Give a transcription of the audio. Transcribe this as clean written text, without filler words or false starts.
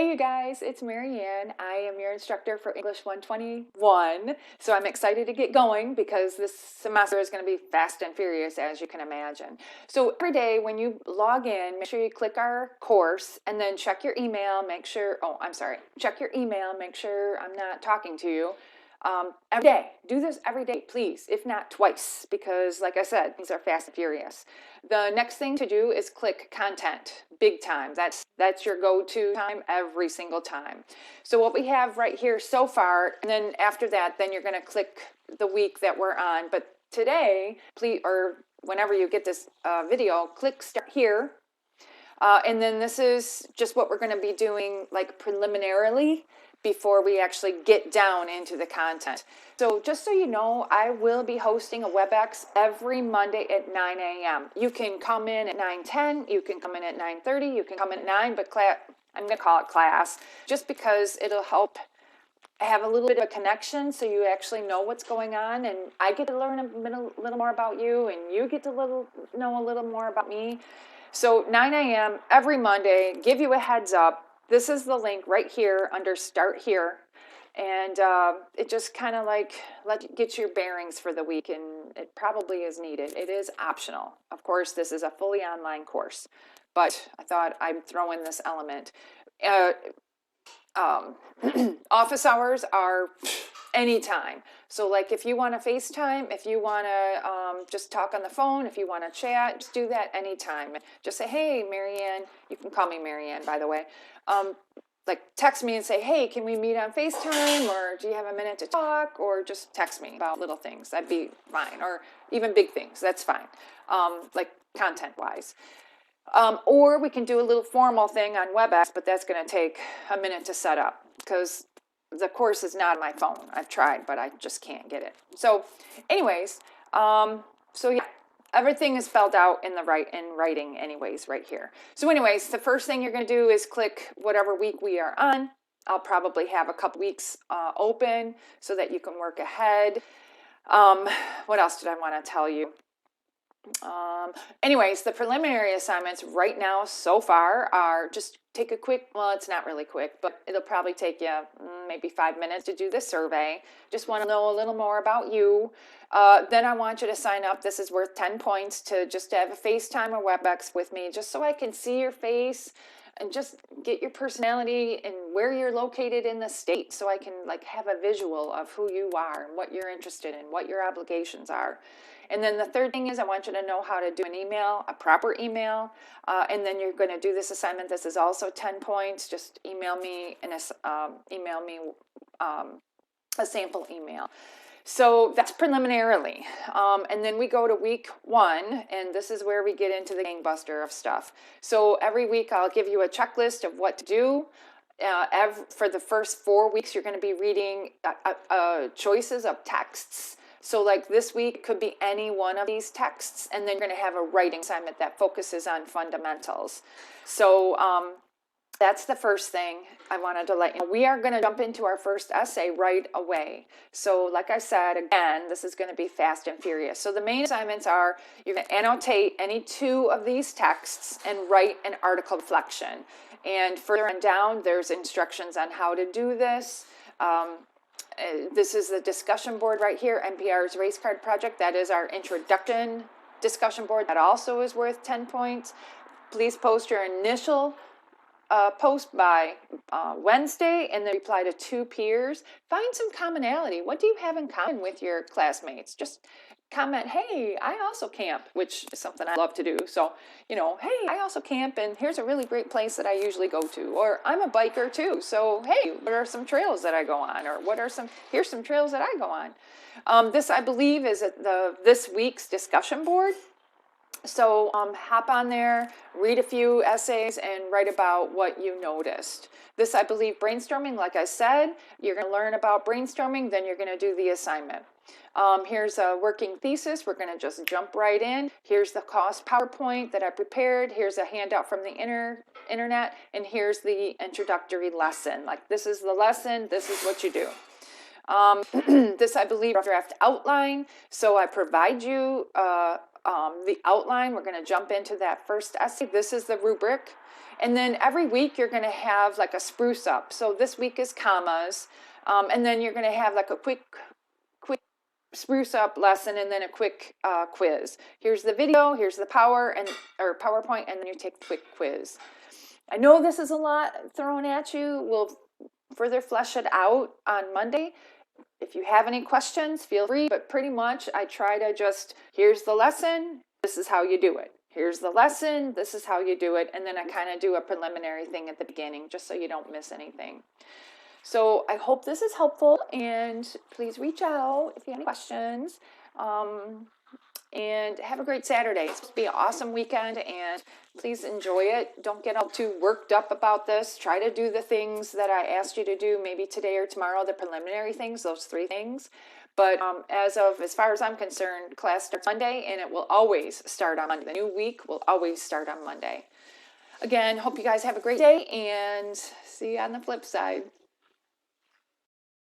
Hey you guys, it's Marianne. I am your instructor for English 121. So I'm excited to get going because this semester is going to be fast and furious, as you can imagine. So every day when you log in, make sure you click our course and then check your email, check your email, make sure I'm not talking to you. Every day. Do this every day, please, if not twice, because like I said, things are fast and furious. The next thing to do is click content, big time. That's your go-to time every single time. So what we have right here so far, and then after that, then you're going to click the week that we're on. But today, please, or whenever you get this video, click start here. And then this is just what we're going to be doing like preliminarily before we actually get down into the content. So just so you know, I will be hosting a WebEx every Monday at 9 a.m. You can come in at 9:10, you can come in at 9:30, you can come in at 9, but I'm going to call it class just because it'll help have a little bit of a connection so you actually know what's going on, and I get to learn a little more about you, and you get to know a little more about me. So 9 a.m. every Monday, give you a heads up. This is the link right here under Start Here. And it just kind of like get your bearings for the week, and it probably is needed. It is optional. Of course, this is a fully online course, but I thought I'd throw in this element. Office hours are anytime. So like if you want to FaceTime, if you want to just talk on the phone, if you want to chat, just do that anytime. Just say, hey, Marianne. You can call me Marianne, by the way. Like text me and say, hey, can we meet on FaceTime? Or do you have a minute to talk? Or just text me about little things. That'd be fine. Or even big things. That's fine. Like content-wise. Or we can do a little formal thing on WebEx, but that's going to take a minute to set up because the course is not on my phone. I've tried, but I just can't get it. So anyways, so yeah, everything is spelled out in writing anyways right here. So anyways, the first thing you're going to do is click whatever week we are on. I'll probably have a couple weeks open so that you can work ahead. What else did I want to tell you? Anyways, the preliminary assignments right now so far are just take a quick, well, it's not really quick, but it'll probably take you maybe 5 minutes to do the survey. Just want to know a little more about you. Then I want you to sign up. This is worth 10 points to just have a FaceTime or WebEx with me, just so I can see your face and just get your personality and where you're located in the state, so I can like have a visual of who you are and what you're interested in, what your obligations are. And then the third thing is I want you to know how to do an email, a proper email, and then you're going to do this assignment. This is also 10 points. Just email me a sample email. So that's preliminarily. And then we go to week 1, and this is where we get into the gangbuster of stuff. So every week I'll give you a checklist of what to do. For the first 4 weeks, you're going to be reading choices of texts. So like this week could be any one of these texts, and then you're going to have a writing assignment that focuses on fundamentals. So that's the first thing I wanted to let you know. We are going to jump into our first essay right away. So like I said, again, this is going to be fast and furious. So the main assignments are you're going to annotate any 2 of these texts and write an article reflection. And further on down, there's instructions on how to do this. This is the discussion board right here, NPR's Race Card Project. That is our introduction discussion board. That also is worth 10 points. Please post your initial post by Wednesday, and then reply to 2 peers. Find some commonality. What do you have in common with your classmates? Just comment, hey, I also camp, which is something I love to do. So, hey, I also camp, and here's a really great place that I usually go to. Or I'm a biker too, so hey, what are some trails that I go on? Or here's some trails that I go on. This, I believe, is this week's discussion board. So hop on there, read a few essays, and write about what you noticed. This, I believe, brainstorming, like I said, you're going to learn about brainstorming, then you're going to do the assignment. Here's a working thesis. We're going to just jump right in. Here's the cost PowerPoint that I prepared. Here's a handout from the internet, and here's the introductory lesson. Like, this is the lesson. This is what you do. This, I believe, draft outline. So I provide you the outline. We're going to jump into that first essay. This is the rubric. And then every week you're going to have like a spruce up. So this week is commas. And then you're going to have like a quick spruce up lesson and then a quick quiz. Here's the video, here's the PowerPoint, and then you take a quick quiz. I know this is a lot thrown at you. We'll further flesh it out on Monday. If you have any questions, feel free, but pretty much I try to just, here's the lesson, this is how you do it. Here's the lesson, this is how you do it, and then I kind of do a preliminary thing at the beginning just so you don't miss anything. So I hope this is helpful, and please reach out if you have any questions. And have a great Saturday. It's supposed to be an awesome weekend, and please enjoy it. Don't get all too worked up about this. Try to do the things that I asked you to do, maybe today or tomorrow, the preliminary things, those 3 things. But as far as I'm concerned, class starts Monday, and it will always start on Monday. The new week will always start on Monday. Again, hope you guys have a great day, and see you on the flip side.